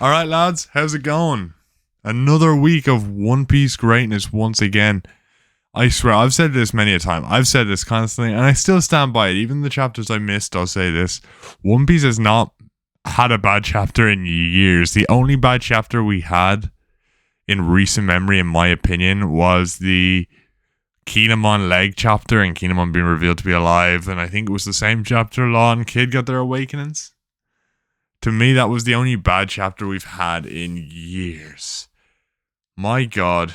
All right, lads, how's it going? Another week of One Piece greatness once again. I swear, I've said this many a time. I've said this constantly, and I still stand by it. Even the chapters I missed, I'll say this. One Piece has not had a bad chapter in years. The only bad chapter we had in recent memory, in my opinion, was the Kinemon leg chapter and Kinemon being revealed to be alive. And I think it was the same chapter Law and Kid got their awakenings. To me, that was the only bad chapter we've had in years. My God,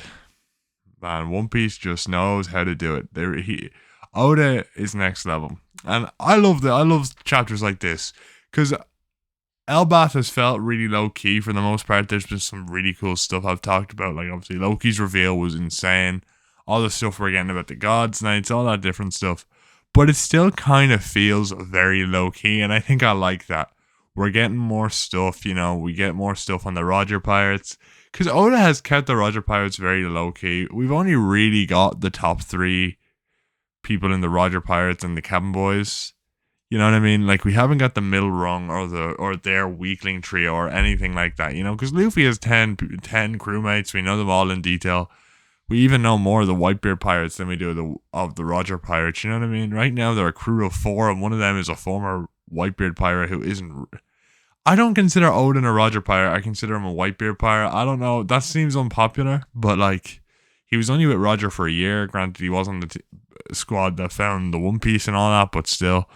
man, One Piece just knows how to do it. Oda is next level, and I love that. I love chapters like this because Elbath has felt really low key for the most part. There's been some really cool stuff I've talked about, like obviously Loki's reveal was insane. All the stuff we're getting about the Gods Nights, all that different stuff, but it still kind of feels very low key, and I think I like that. We're getting more stuff, we get more stuff on the Roger Pirates. Because Oda has kept the Roger Pirates very low key. We've only really got the top three people in the Roger Pirates and the Cabin Boys. You know what I mean? Like, we haven't got the middle rung or their weakling trio or anything like that, Because Luffy has 10 crewmates. We know them all in detail. We even know more of the Whitebeard Pirates than we do of the Roger Pirates. You know what I mean? Right now, they're a crew of 4, and one of them is a former Whitebeard pirate who isn't. I don't consider Odin a Roger pirate. I consider him a Whitebeard pirate. I don't know. That seems unpopular, but like, he was only with Roger for a year. Granted, he wasn't the squad that found the One Piece and all that, but still,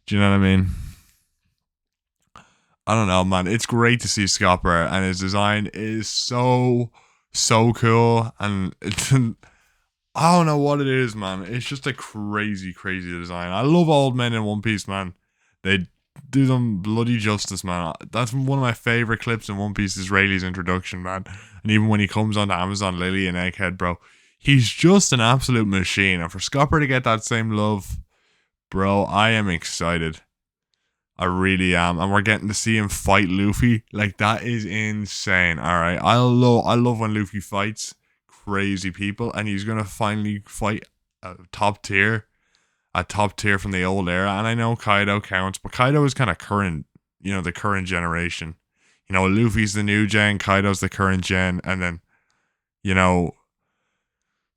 do you know what I mean? I don't know, man. It's great to see Scopper, and his design is so cool, and it's. I don't know what it is, man. It's just a crazy design. I love old men in One Piece, man. They do them bloody justice, man. That's one of my favorite clips in One Piece is Rayleigh's introduction, man. And even when he comes onto Amazon Lily and Egghead, bro, he's just an absolute machine. And for Scopper to get that same love, bro, I am excited. I really am. And we're getting to see him fight Luffy. Like, that is insane. Alright. I love when Luffy fights crazy people, and he's gonna finally fight a top tier from the old era. And I know Kaido counts, but Kaido is kind of current, the current generation. Luffy's the new gen, Kaido's the current gen, and then,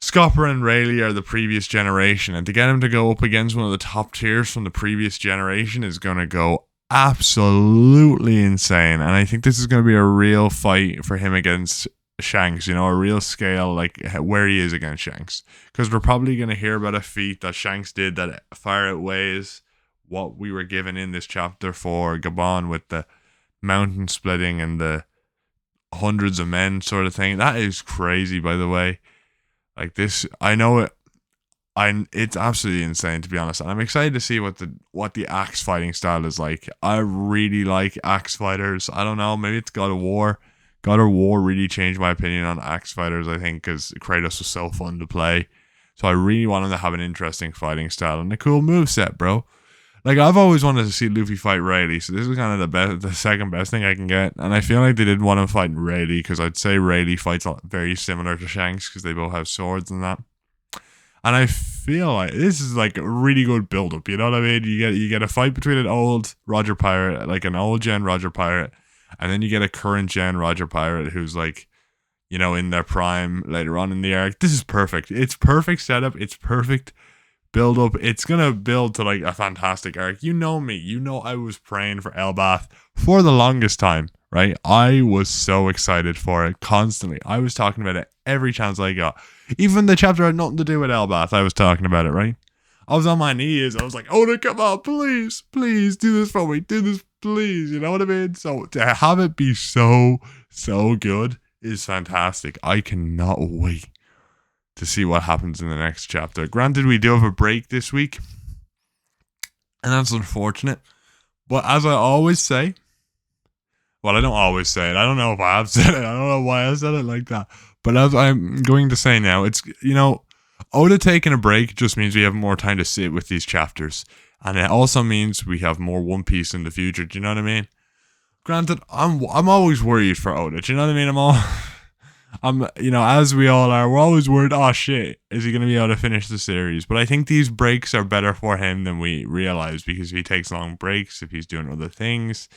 Scopper and Rayleigh are the previous generation. And to get him to go up against one of the top tiers from the previous generation is going to go absolutely insane. And I think this is going to be a real fight for him against Shanks, a real scale, like where he is against Shanks. Because we're probably going to hear about a feat that Shanks did that far outweighs what we were given in this chapter for Gabon with the mountain splitting and the hundreds of men sort of thing. That is crazy, by the way. Like this, I know it. It's absolutely insane, to be honest. And I'm excited to see what the axe fighting style is like. I really like axe fighters. I don't know, maybe it's God of War. God of War really changed my opinion on axe fighters, I think, because Kratos was so fun to play. So I really want him to have an interesting fighting style and a cool moveset, bro. Like, I've always wanted to see Luffy fight Rayleigh, so this is kind of the second best thing I can get. And I feel like they didn't want him fighting Rayleigh, because I'd say Rayleigh fights very similar to Shanks, because they both have swords and that. And I feel like this is like a really good build up. You know what I mean? You get a fight between an old Roger Pirate, like an old gen Roger Pirate, and then you get a current gen Roger Pirate who's like, in their prime later on in the arc. This is perfect. It's perfect setup. It's perfect build up. It's gonna build to like a fantastic arc. You know me. I was praying for Elbath for the longest time, right? I was so excited for it constantly. I was talking about it every chance I got. Even the chapter had nothing to do with Elbath, I was talking about it, right? I was on my knees. I was like, "Oh, come on, please do this for me. Do this, please." You know what I mean? So to have it be so good is fantastic. I cannot wait to see what happens in the next chapter. Granted, we do have a break this week, and that's unfortunate. But as I always say, well, I don't always say it. I don't know if I have said it. I don't know why I said it like that. But as I'm going to say now, it's, Oda taking a break just means we have more time to sit with these chapters. And it also means we have more One Piece in the future. Do you know what I mean? Granted, I'm always worried for Oda. Do you know what I mean? As we all are, we're always worried, oh shit, is he going to be able to finish the series? But I think these breaks are better for him than we realize, because if he takes long breaks, if he's doing other things,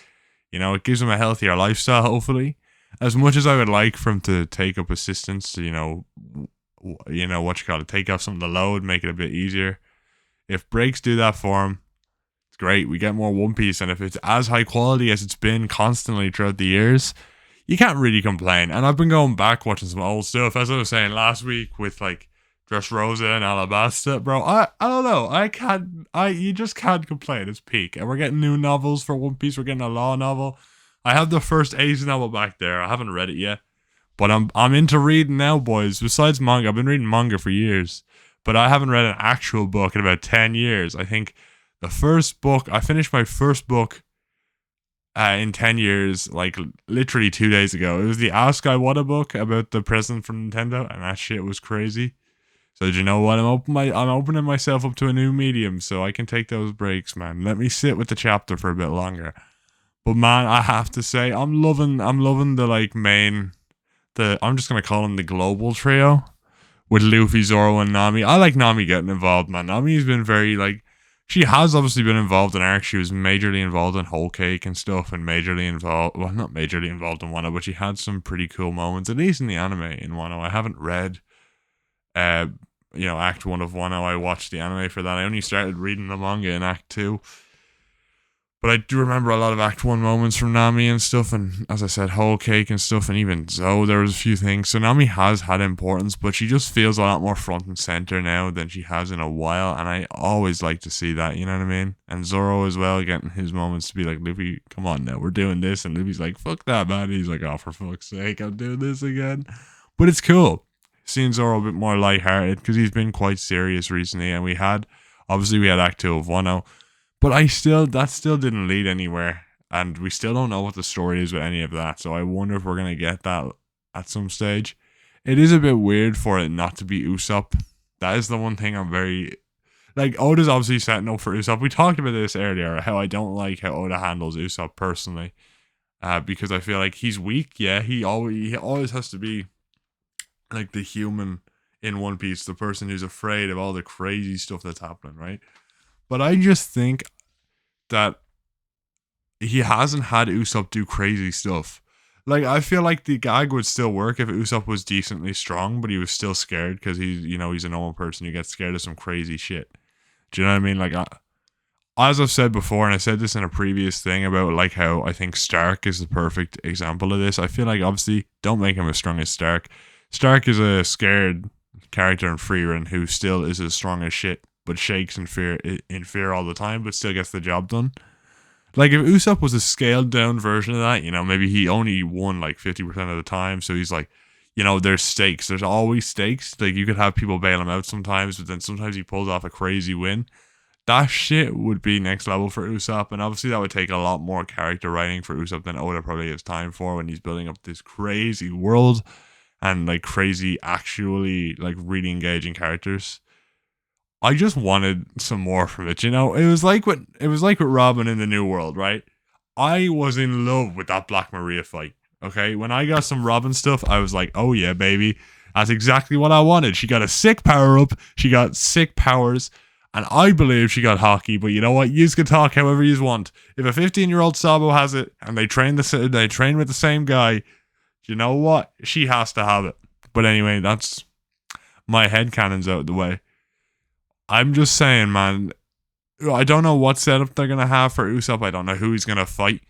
You know, it gives him a healthier lifestyle, hopefully. As much as I would like for him to take up assistance to, what you call it, take off some of the load, make it a bit easier. If breaks do that for him, it's great. We get more One Piece, and if it's as high quality as it's been constantly throughout the years, you can't really complain. And I've been going back watching some old stuff, as I was saying last week with like Dressrosa and Alabasta, bro. I don't know. You just can't complain. It's peak. And we're getting new novels for One Piece. We're getting a Law novel. I have the first Ace novel back there. I haven't read it yet. But I'm into reading now, boys. Besides manga, I've been reading manga for years. But I haven't read an actual book in about 10 years. I think I finished my first book in 10 years, like literally 2 days ago. It was the Ask I What a book about the president from Nintendo, and that shit was crazy. So do you know what? I'm opening myself up to a new medium, so I can take those breaks, man. Let me sit with the chapter for a bit longer. But man, I have to say, I'm loving the I'm just gonna call them the global trio with Luffy, Zoro, and Nami. I like Nami getting involved, man. Nami's been very she has obviously been involved in arcs. She was majorly involved in Whole Cake and stuff, and not majorly involved in Wano, but she had some pretty cool moments, at least in the anime in Wano. I haven't read Act 1 of Wano. I watched the anime for that. I only started reading the manga in Act 2. But I do remember a lot of Act 1 moments from Nami and stuff, and as I said, Whole Cake and stuff, and even Zoe, there was a few things. So Nami has had importance, but she just feels a lot more front and center now than she has in a while, and I always like to see that, you know what I mean? And Zoro as well, getting his moments to be like, Luffy, come on now, we're doing this, and Luffy's like, fuck that, man. He's like, oh, for fuck's sake, I'm doing this again. But it's cool seeing Zoro a bit more lighthearted, because he's been quite serious recently, and we had Act 2 of Wano, but that still didn't lead anywhere, and we still don't know what the story is with any of that, so I wonder if we're going to get that at some stage. It is a bit weird for it not to be Usopp. That is the one thing I'm very... Oda's obviously setting up for Usopp. We talked about this earlier, how I don't like how Oda handles Usopp personally, because I feel like he's weak, yeah, he always has to be like the human in One Piece, the person who's afraid of all the crazy stuff that's happening, right? But I just think that he hasn't had Usopp do crazy stuff. I feel like the gag would still work if Usopp was decently strong, but he was still scared because he's a normal person who gets scared of some crazy shit. Do you know what I mean? As I've said before, and I said this in a previous thing about how I think Stark is the perfect example of this. I feel like obviously don't make him as strong as Stark. Stark is a scared character in Frieren who still is as strong as shit, but shakes in fear all the time, but still gets the job done. If Usopp was a scaled down version of that, maybe he only won 50% of the time, so he's there's stakes. There's always stakes. You could have people bail him out sometimes, but then sometimes he pulls off a crazy win. That shit would be next level for Usopp, and obviously that would take a lot more character writing for Usopp than Oda probably has time for when he's building up this crazy world and crazy, actually really engaging characters. I just wanted some more from it, It was like with Robin in the New World, right? I was in love with that Black Maria fight. Okay, when I got some Robin stuff, I was like, oh yeah, baby, that's exactly what I wanted. She got a sick power up, she got sick powers, and I believe she got hockey. But you know what? You can talk however you want. If a 15-year-old Sabo has it and they train with the same guy, you know what? She has to have it. But anyway, that's my headcanon's out of the way. I'm just saying, man, I don't know what setup they're going to have for Usopp. I don't know who he's going to fight.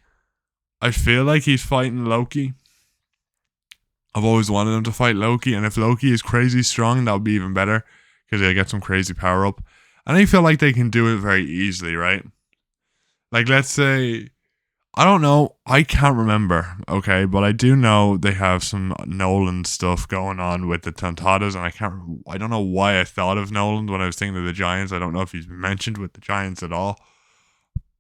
I feel like he's fighting Loki. I've always wanted him to fight Loki, and if Loki is crazy strong, that would be even better, because he'll get some crazy power up. And I feel like they can do it very easily, right? Let's say, I don't know, I can't remember, okay, but I do know they have some Nolan stuff going on with the Tontadas, and I don't know why I thought of Nolan when I was thinking of the Giants. I don't know if he's been mentioned with the Giants at all.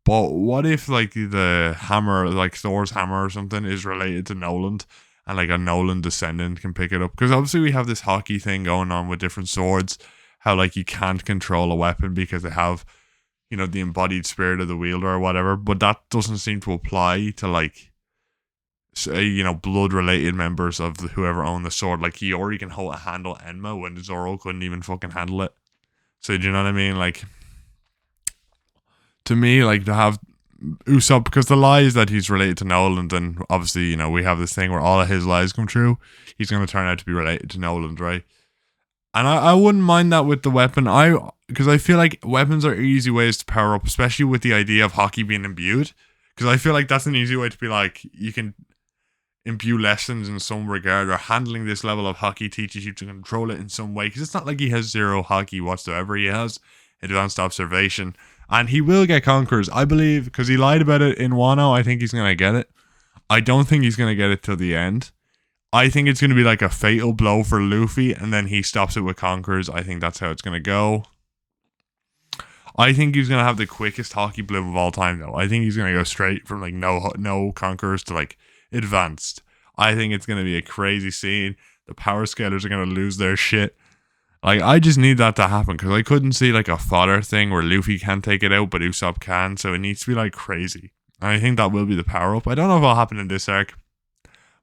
But what if the hammer, Thor's hammer or something, is related to Nolan, and a Nolan descendant can pick it up? Because obviously we have this hockey thing going on with different swords, how you can't control a weapon because they have the embodied spirit of the wielder or whatever, but that doesn't seem to apply to blood related members of whoever owned the sword. Hiyori can handle Enma when Zoro couldn't even fucking handle it. So do you know what I mean? To me, to have Usopp, because the lie is that he's related to Noland, and obviously, you know, we have this thing where all of his lies come true. He's going to turn out to be related to Noland, right? And I wouldn't mind that with the weapon. Because I feel like weapons are easy ways to power up, especially with the idea of Haki being imbued. Because I feel like that's an easy way to be like, you can imbue lessons in some regard, or handling this level of Haki teaches you to control it in some way. Because it's not like he has zero Haki whatsoever. He has advanced observation. And he will get Conquerors, I believe, because he lied about it in Wano. I think he's going to get it. I don't think he's going to get it till the end. I think it's going to be like a fatal blow for Luffy, and then he stops it with Conquerors. I think that's how it's going to go. I think he's going to have the quickest Haki bloom of all time, though. I think he's going to go straight from like no Conquerors to like advanced. I think it's going to be a crazy scene. The power scalers are going to lose their shit. Like, I just need that to happen, because I couldn't see like a fodder thing where Luffy can't take it out, but Usopp can, so it needs to be like crazy. And I think that will be the power up. I don't know if it'll happen in this arc,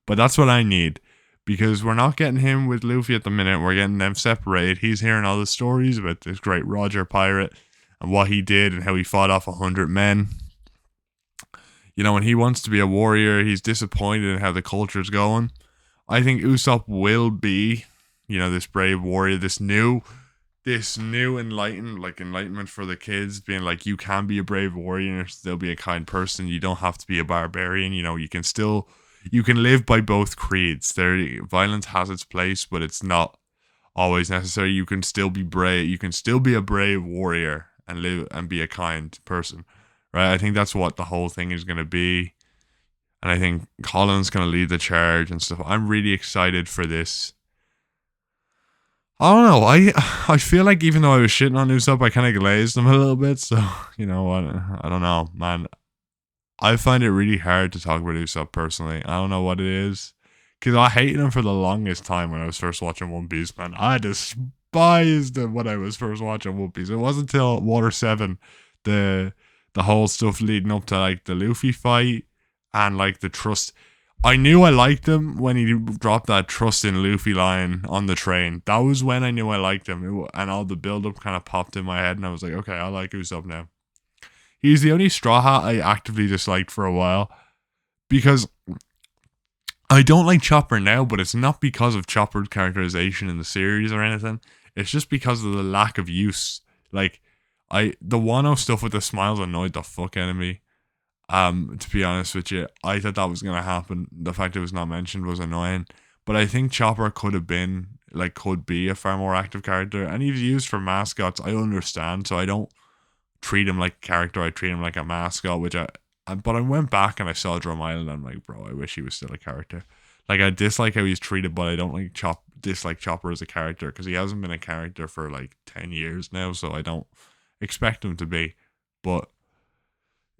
but that's what I need, because we're not getting him with Luffy at the minute. We're getting them separated. He's hearing all the stories about this great Roger pirate and what he did and how he fought off 100 men. You know, and he wants to be a warrior. He's disappointed in how the culture's going. I think Usopp will be, you know, this brave warrior, this new enlightenment for the kids, being like, you can be a brave warrior and still be a kind person. You don't have to be a barbarian. You know, you can live by both creeds. Violence has its place, but it's not always necessary. You can still be brave. You can still be a brave warrior and live and be a kind person, right? I think that's what the whole thing is going to be. And I think Colin's going to lead the charge and stuff. I'm really excited for this. I don't know. I feel like even though I was shitting on Usopp, I kind of glazed him a little bit. So, you know what? I don't know, man. I find it really hard to talk about Usopp personally. I don't know what it is. Because I hated him for the longest time when I was first watching One Piece, man. I despised him when I was first watching One Piece. It wasn't until Water 7, the whole stuff leading up to like the Luffy fight and like the trust. I knew I liked him when he dropped that trust in Luffy line on the train. That was when I knew I liked him. And all the build-up kind of popped in my head, and I was like, okay, I like Usopp now. He's the only Straw Hat I actively disliked for a while, because I don't like Chopper now, but it's not because of Chopper's characterization in the series or anything. It's just because of the lack of use. Like, the Wano stuff with the smiles annoyed the fuck out of me. To be honest with you, I thought that was going to happen. The fact it was not mentioned was annoying. But I think Chopper could be a far more active character. And he's used for mascots, I understand. So I don't treat him like a character. I treat him like a mascot, but I went back and I saw Drum Island, and I'm like, bro, I wish he was still a character. Like, I dislike how he's treated, but I don't dislike Chopper as a character, because he hasn't been a character for like 10 years now, so I don't expect him to be. But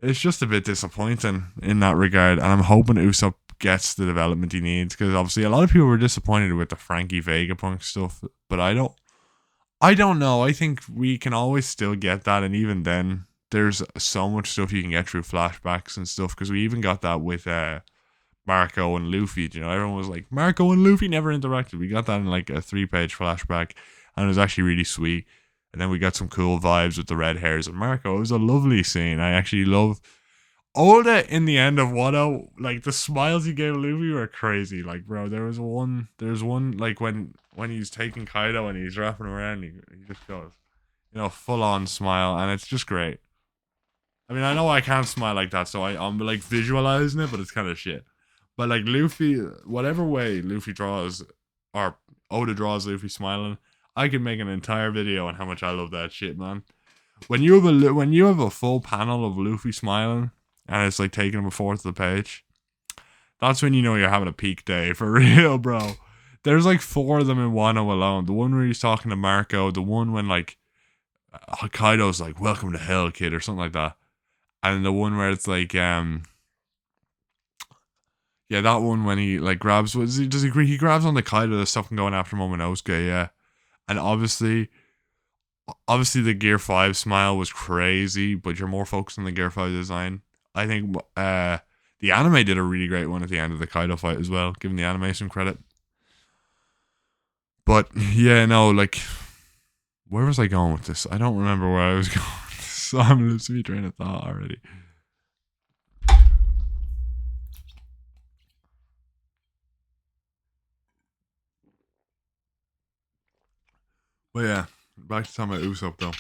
it's just a bit disappointing in that regard, and I'm hoping Usopp gets the development he needs, because obviously a lot of people were disappointed with the Frankie Vegapunk stuff, but I don't know. I think we can always still get that, and even then, there's so much stuff you can get through flashbacks and stuff, because we even got that with Marco and Luffy. You know, everyone was like, Marco and Luffy never interacted. We got that in like a 3-page flashback, and it was actually really sweet. And then we got some cool vibes with the red hairs and Marco. It was a lovely scene. I actually love Oda in the end of Wano. Like, the smiles he gave Luffy were crazy. Like, bro, there's one like when he's taking Kaido and he's wrapping around, he just goes, you know, full on smile, and it's just great. I mean, I know I can't smile like that, so I'm like visualizing it, but it's kind of shit. But like Luffy, whatever way Luffy draws, or Oda draws Luffy smiling, I could make an entire video on how much I love that shit, man. When you have a full panel of Luffy smiling, and it's like taking him a fourth of the page, that's when you know you're having a peak day for real, bro. There's like 4 of them in Wano alone. The one where he's talking to Marco, the one when like Kaido's like, "Welcome to hell, kid," or something like that, and the one where it's like yeah, that one when he like grabs, he grabs on the Kaido that's stuff and going after Momonosuke, yeah. And obviously the Gear 5 smile was crazy, but you're more focused on the Gear 5 design. I think the anime did a really great one at the end of the Kaido fight as well, giving the anime some credit. But yeah, no, like, where was I going with this? I don't remember where I was going with this. So I'm losing my train of thought already. But yeah, back to talking about Usopp though.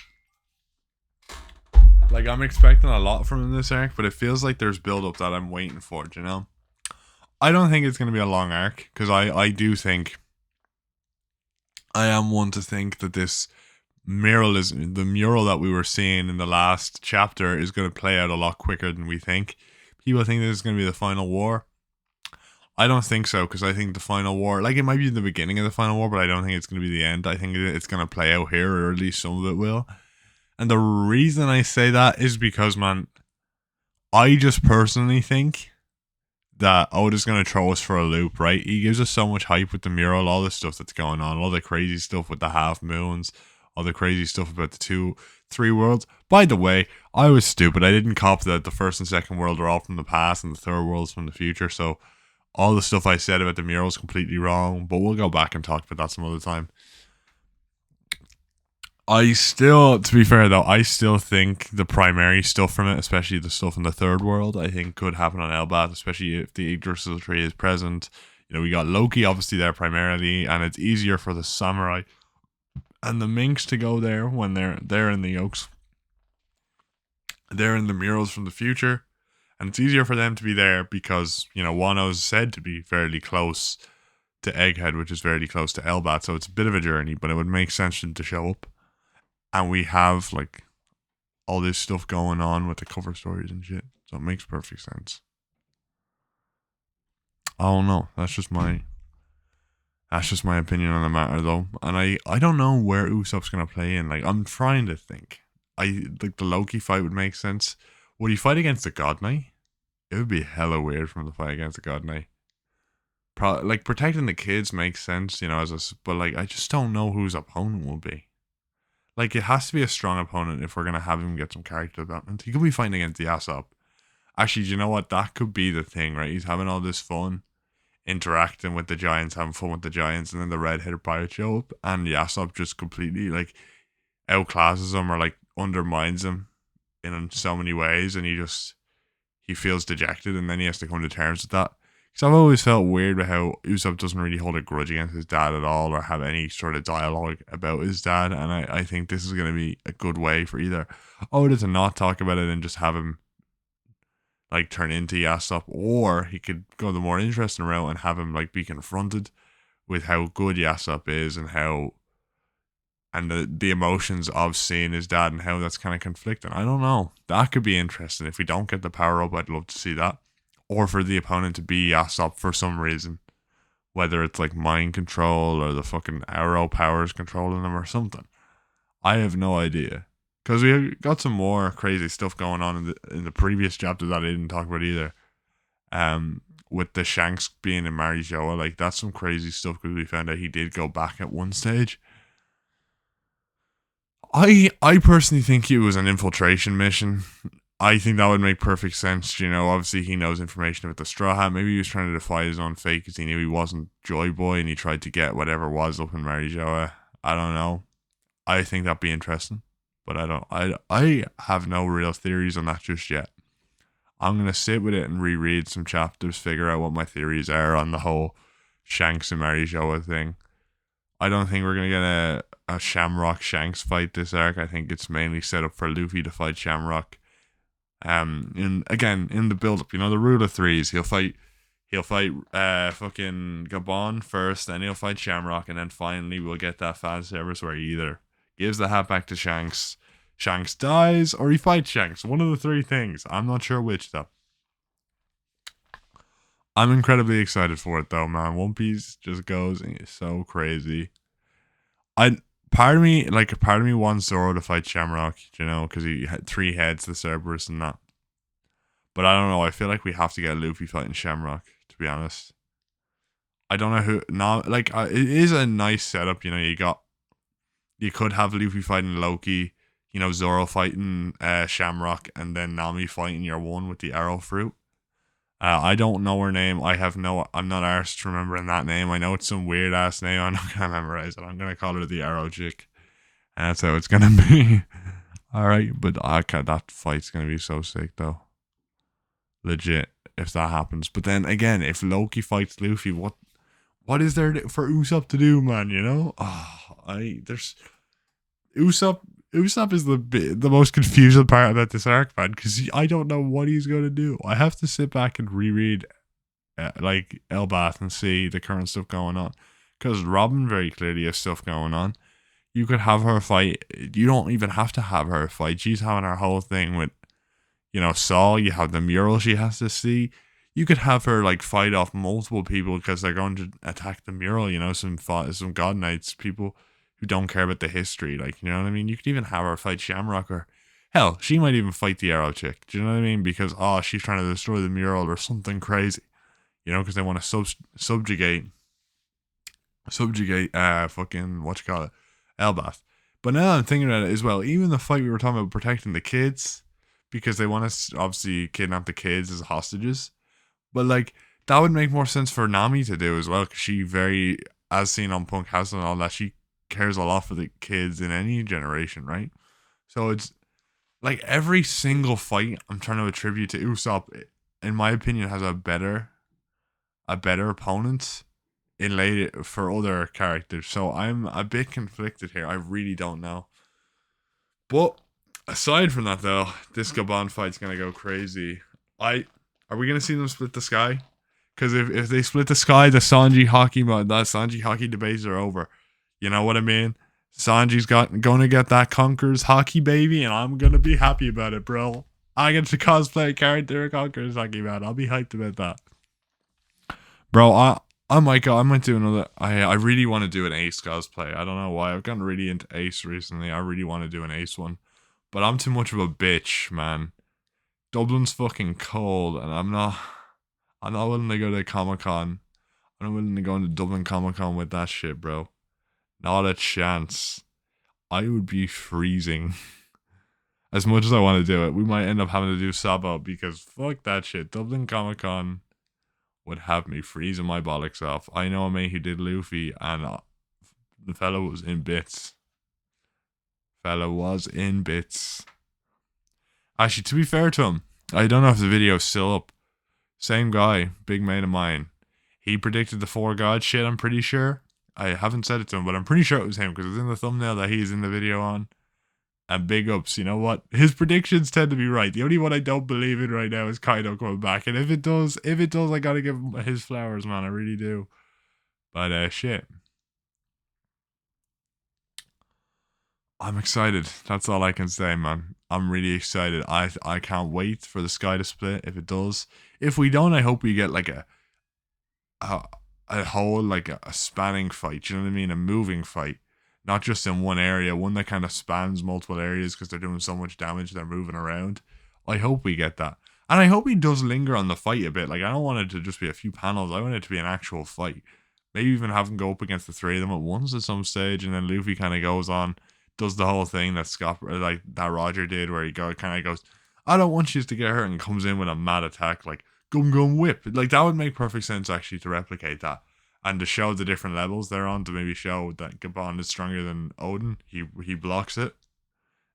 Like I'm expecting a lot from him this arc, but it feels like there's build up that I'm waiting for. You know, I don't think it's going to be a long arc because I do think I am one to think that this mural is the mural that we were seeing in the last chapter is going to play out a lot quicker than we think. People think this is going to be the final war. I don't think so because I think the final war, like it might be the beginning of the final war, but I don't think it's going to be the end. I think it's going to play out here, or at least some of it will. And the reason I say that is because, man, I just personally think that Oda's going to throw us for a loop, right? He gives us so much hype with the mural, all the stuff that's going on, all the crazy stuff with the half moons, all the crazy stuff about the 3 worlds. By the way, I was stupid. I didn't cop that the first and second world are all from the past and the third world's from the future. So all the stuff I said about the mural is completely wrong, but we'll go back and talk about that some other time. I still, to be fair though, I still think the primary stuff from it, especially the stuff in the third world, I think could happen on Elbaf, especially if the Yggdrasil tree is present. You know, we got Loki obviously there primarily, and it's easier for the samurai and the minks to go there when they're in the oaks. They're in the murals from the future, and it's easier for them to be there because, you know, Wano's said to be fairly close to Egghead, which is fairly close to Elbaf, so it's a bit of a journey, but it would make sense for them to show up. And we have like all this stuff going on with the cover stories and shit, so it makes perfect sense. I don't know. That's just my opinion on the matter, though. And I don't know where Usopp's gonna play in. Like I'm trying to think. I like the Loki fight would make sense. Would he fight against the God Knight? It would be hella weird for him to fight against the God Knight. Like protecting the kids makes sense, you know. But like I just don't know who his opponent will be. Like, it has to be a strong opponent if we're going to have him get some character development. He could be fighting against Yasop. Actually, do you know what? That could be the thing, right? He's having all this fun, interacting with the Giants, having fun with the Giants, and then the red-headed pirates show up, and Yasop just completely, like, outclasses him or, like, undermines him in so many ways, and he feels dejected, and then he has to come to terms with that. Because I've always felt weird with how Usopp doesn't really hold a grudge against his dad at all or have any sort of dialogue about his dad. And I think this is going to be a good way for either Oda to not talk about it and just have him like turn into Yasop, or he could go the more interesting route and have him like be confronted with how good Yasop is and how and the emotions of seeing his dad and how that's kind of conflicting. I don't know. That could be interesting. If we don't get the power up, I'd love to see that. Or for the opponent to be Yasop for some reason. Whether it's like mind control or the fucking arrow powers controlling them or something. I have no idea. Because we got some more crazy stuff going on in the previous chapter that I didn't talk about either. With the Shanks being in Marijoa, like that's some crazy stuff because we found out he did go back at one stage. I personally think it was an infiltration mission. I think that would make perfect sense. You know, obviously he knows information about the Straw Hat. Maybe he was trying to defy his own fate because he knew he wasn't Joy Boy and he tried to get whatever was up in Marijoa. I don't know. I think that'd be interesting, but I have no real theories on that just yet. I'm gonna sit with it and reread some chapters, figure out what my theories are on the whole Shanks and Marijoa thing. I don't think we're gonna get a Shamrock Shanks fight this arc. I think it's mainly set up for Luffy to fight Shamrock. In the build up, you know, the rule of threes. He'll fight fucking Gabon first, then he'll fight Shamrock, and then finally we'll get that fan service where he either gives the hat back to Shanks, Shanks dies, or he fights Shanks. One of the three things. I'm not sure which though. I'm incredibly excited for it though, man. One Piece just goes and it's so crazy. Part of me wants Zoro to fight Shamrock, you know, because he had 3 heads, the Cerberus and that. But I don't know. I feel like we have to get Luffy fighting Shamrock, to be honest. I don't know who. Now, like, it is a nice setup. You know, you could have Luffy fighting Loki. You know, Zoro fighting Shamrock, and then Nami fighting your one with the arrow fruit. I don't know her name. I'm not arsed remembering that name. I know it's some weird ass name. I'm not gonna memorize it. I'm gonna call her the Arrow Chick, and that's how it's gonna be. All right, but that fight's gonna be so sick though. Legit, if that happens. But then again, if Loki fights Luffy, what is there for Usopp to do, man? You know, there's Usopp Usopp is the most confusing part about this arc, man, because I don't know what he's gonna do. I have to sit back and reread like Elbath and see the current stuff going on, because Robin very clearly has stuff going on. You could have her fight. You don't even have to have her fight. She's having her whole thing with, Saul. You have the mural she has to see. You could have her like fight off multiple people because they're going to attack the mural. Some God Knights, people who don't care about the history. Like, you know what I mean? You could even have her fight Shamrock, or hell, she might even fight the Arrow chick. Do you know what I mean? Because she's trying to destroy the mural or something crazy. Because they want to subjugate, fucking what you call it, Elbath. But now I'm thinking about it as well. Even the fight we were talking about protecting the kids, because they want to obviously kidnap the kids as hostages. But like that would make more sense for Nami to do as well, because she very, as seen on Punk House and all that, she cares a lot for the kids in any generation, right? So it's like every single fight I'm trying to attribute to Usopp, in my opinion, has a better opponent in later for other characters. So I'm a bit conflicted here. I really don't know. But aside from that, though, this Gabon fight's gonna go crazy. Are we gonna see them split the sky? Because if they split the sky, the Sanji Haki debates are over. You know what I mean? Sanji's gonna get that Conquerors Haki baby, and I'm gonna be happy about it, bro. I get to cosplay a character of Conquerors Haki, man. I'll be hyped about that. Bro, I might do another. I really want to do an Ace cosplay. I don't know why. I've gotten really into Ace recently. I really want to do an Ace one. But I'm too much of a bitch, man. Dublin's fucking cold, and I'm not willing to go to Comic-Con. I'm not willing to go into Dublin Comic-Con with that shit, bro. Not a chance. I would be freezing. As much as I want to do it, we might end up having to do Sabo, because fuck that shit. Dublin Comic-Con would have me freezing my bollocks off. I know a mate who did Luffy, and the fellow was in bits. Actually, to be fair to him, I don't know if the video's still up. Same guy, big mate of mine. He predicted the 4 God shit, I'm pretty sure. I haven't said it to him, but I'm pretty sure it was him, because it's in the thumbnail that he's in the video on. And big ups, you know what? His predictions tend to be right. The only one I don't believe in right now is Kaido coming back. And if it does, I gotta give him his flowers, man. I really do. But shit. I'm excited. That's all I can say, man. I'm really excited. I can't wait for the sky to split if it does. If we don't, I hope we get like a whole, like a spanning fight. You know what I mean? A moving fight. Not just in one area, one that kind of spans multiple areas because they're doing so much damage, they're moving around. I hope we get that. And I hope he does linger on the fight a bit. Like, I don't want it to just be a few panels. I want it to be an actual fight. Maybe even have him go up against the 3 of them at once at some stage, and then Luffy kind of goes on, does the whole thing that that Roger did, where he kind of goes, I don't want you to get hurt, and comes in with a mad attack, like, gum whip. Like, that would make perfect sense, actually, to replicate that. And to show the different levels they're on, to maybe show that Gabon is stronger than Odin. He blocks it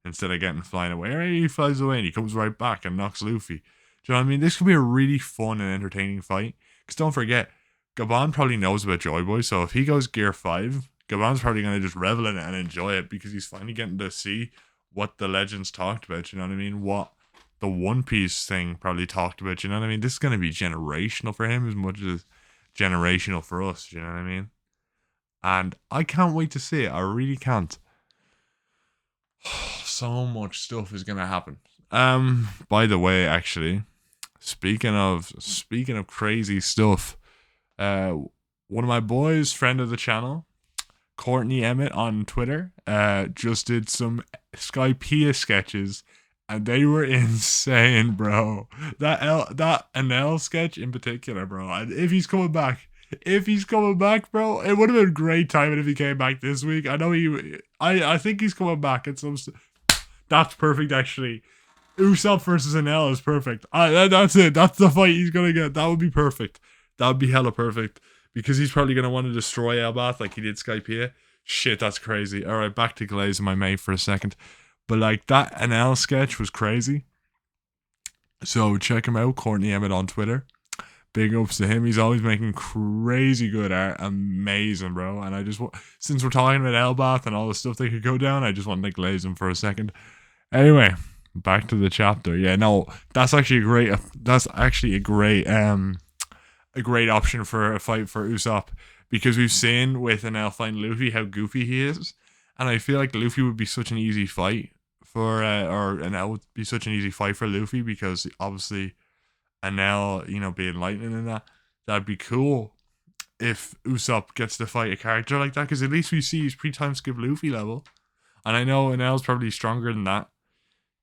instead of getting flying away. He flies away and he comes right back and knocks Luffy. Do you know what I mean? This could be a really fun and entertaining fight. Because don't forget, Gabon probably knows about Joy Boy. So if he goes Gear 5, Gabon's probably going to just revel in it and enjoy it, because he's finally getting to see what the legends talked about. You know what I mean? What the One Piece thing probably talked about. You know what I mean? This is going to be generational for him as much as generational for us, you know what I mean? And I can't wait to see it. I really can't. So much stuff is gonna happen. By the way, actually, speaking of crazy stuff, one of my boys, friend of the channel, Courtney Emmett on Twitter, just did some Skypea sketches, and they were insane, bro. That Anel sketch in particular, bro. And if he's coming back, bro, it would have been great timing if he came back this week. I know I think he's coming back at some. That's perfect, actually. Usopp versus Anel is perfect. That's it. That's the fight he's gonna get. That would be perfect. That would be hella perfect, because he's probably gonna want to destroy Elbath like he did Skypea. Shit, that's crazy. All right, back to Glaze and my mate for a second. But like, that NL sketch was crazy. So check him out, Courtney Emmett on Twitter. big ups to him. He's always making crazy good art. Amazing, bro. And I just want, since we're talking about Elbath and all the stuff they could go down, I just want to glaze him for a second. Anyway, back to the chapter. Yeah, no, that's actually a great. That's actually a great option for a fight for Usopp, because we've seen with Enel fighting Luffy how goofy he is, and I feel like Luffy would be such an easy fight for, or Enel would be such an easy fight for Luffy, because obviously Enel, being lightning and that'd be cool if Usopp gets to fight a character like that, because at least we see he's pre-time skip Luffy level, and I know Enel's probably stronger than that.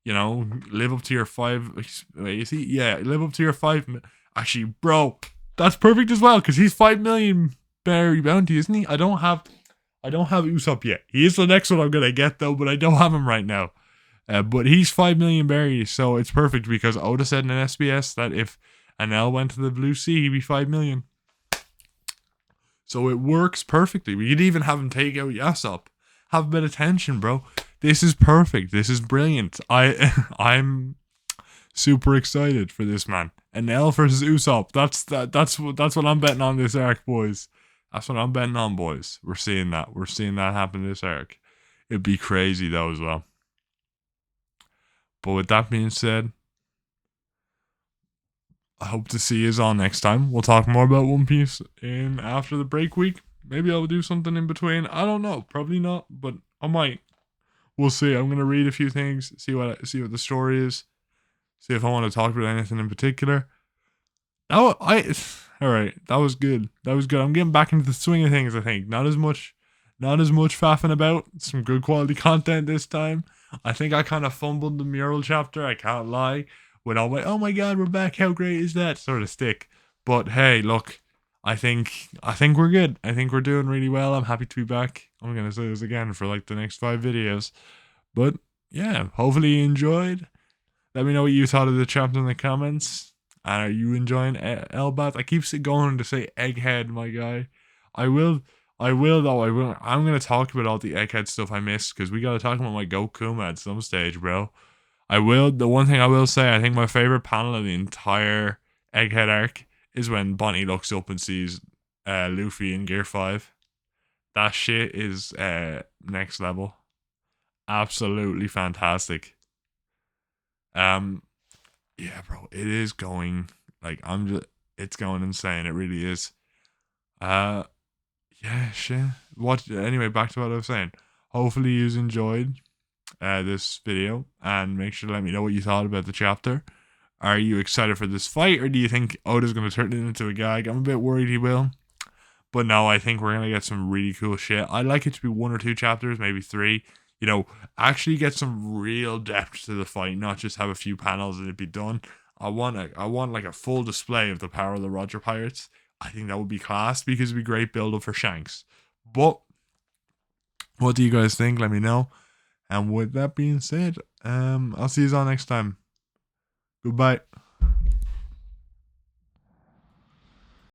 Live up to your 5. Wait, is he? Yeah, live up to your 5. Actually, bro, that's perfect as well, because he's 5 million berry bounty, isn't he? I don't have Usopp yet. He is the next one I'm gonna get though, but I don't have him right now. But he's 5 million berries, so it's perfect, because Oda said in an SBS that if Enel went to the Blue Sea, he'd be 5 million. So it works perfectly. We could even have him take out Yasopp. Have a bit of tension, bro. This is perfect. This is brilliant. I'm super excited for this, man. Enel versus Usopp. That's what I'm betting on this arc, boys. That's what I'm betting on, boys. We're seeing that. We're seeing that happen this arc. It'd be crazy though as well. But with that being said, I hope to see you on next time. We'll talk more about One Piece in after the break week. Maybe I'll do something in between. I don't know. Probably not, but I might. We'll see. I'm gonna read a few things, see what the story is, see if I want to talk about anything in particular. All right. That was good. I'm getting back into the swing of things. I think not as much faffing about. Some good quality content this time. I think I kind of fumbled the mural chapter. I can't lie. With all my "oh my god, we're back, how great is that" sort of stick. But hey, look, I think we're good. I think we're doing really well. I'm happy to be back. I'm gonna say this again for like the next 5 videos. But yeah, hopefully you enjoyed. Let me know what you thought of the chapter in the comments. And are you enjoying Elbath? I keep going to say Egghead, my guy. I will though. I'm gonna talk about all the Egghead stuff I missed, because we gotta talk about my Gokuma at some stage, bro. I will. The one thing I will say, I think my favorite panel of the entire Egghead arc is when Bonnie looks up and sees Luffy in Gear 5. That shit is next level. Absolutely fantastic. Yeah, bro, it is going it's going insane. It really is. Yeah, shit. Anyway, back to what I was saying. Hopefully you enjoyed this video, and make sure to let me know what you thought about the chapter. Are you excited for this fight, or do you think Oda's going to turn it into a gag? I'm a bit worried he will. But no, I think we're going to get some really cool shit. I'd like it to be 1 or 2 chapters, maybe 3. Actually get some real depth to the fight, not just have a few panels and it be done. I want like a full display of the power of the Roger Pirates. I think that would be class, because it'd be great build up for Shanks. But what do you guys think? Let me know. And with that being said, I'll see you all next time. Goodbye.